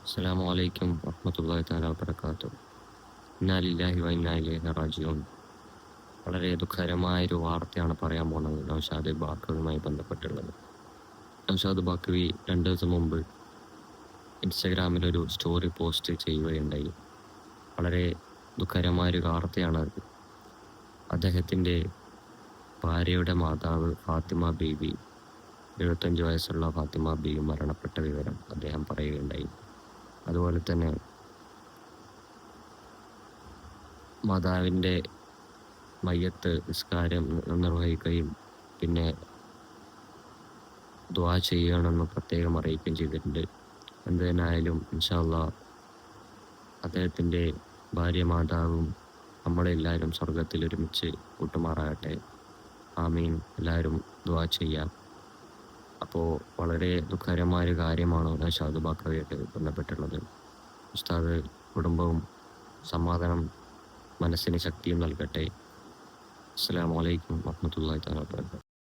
അസ്സലാമു അലൈക്കും വറഹ്മത്തുള്ളാഹി തആല വബറകാതുഹു. ഇന്നാ ലില്ലാഹി വ ഇന്നാ ഇലൈഹി റാജിഊൻ. വളരെ ദുഃഖകരമായൊരു വാർത്തയാണ് പറയാൻ പോകുന്നത് നൗഷാദ് ബാക്കവിയുമായി ബന്ധപ്പെട്ടുള്ളത്. നൗഷാദ് ബാക്കവി 2 ദിവസം മുമ്പ് ഇൻസ്റ്റാഗ്രാമിലൊരു സ്റ്റോറി പോസ്റ്റ് ചെയ്യുകയുണ്ടായി. വളരെ ദുഃഖകരമായൊരു വാർത്തയാണത്. അദ്ദേഹത്തിൻ്റെ ഭാര്യയുടെ മാതാവ് ഫാത്തിമ ബീവി, 75 വയസ്സുള്ള ഫാത്തിമ ബീവി മരണപ്പെട്ട വിവരം അദ്ദേഹം പറയുകയുണ്ടായി. അതുപോലെ തന്നെ മാതാവിൻ്റെ മയ്യത്ത് നിസ്കാരം നിർവഹിക്കുകയും പിന്നെ ദുആ ചെയ്യണമെന്ന് പ്രത്യേകം അറിയിക്കുകയും ചെയ്തിട്ടുണ്ട്. എന്ത് തന്നെയായാലും ഇൻഷാ അല്ലാഹ് അദ്ദേഹത്തിൻ്റെ ഭാര്യ മാതാവും നമ്മളെല്ലാവരും സ്വർഗത്തിൽ ഒരുമിച്ച് കൂട്ടുമാറാകട്ടെ. ആമീൻ. എല്ലാവരും ദുആ ചെയ്യാം. അപ്പോൾ വളരെ ദുഃഖകരമായൊരു കാര്യമാണ് നൗഷാദ് ബാക്കവിയായിട്ട് ബന്ധപ്പെട്ടുള്ളത്. ഉസ്താദ് കുടുംബവും സമാധാനം മനസ്സിന് ശക്തിയും നൽകട്ടെ. അസ്സലാമു അലൈക്കും വറഹ്മത്തുള്ളാഹി തആല വബറകാതുഹു.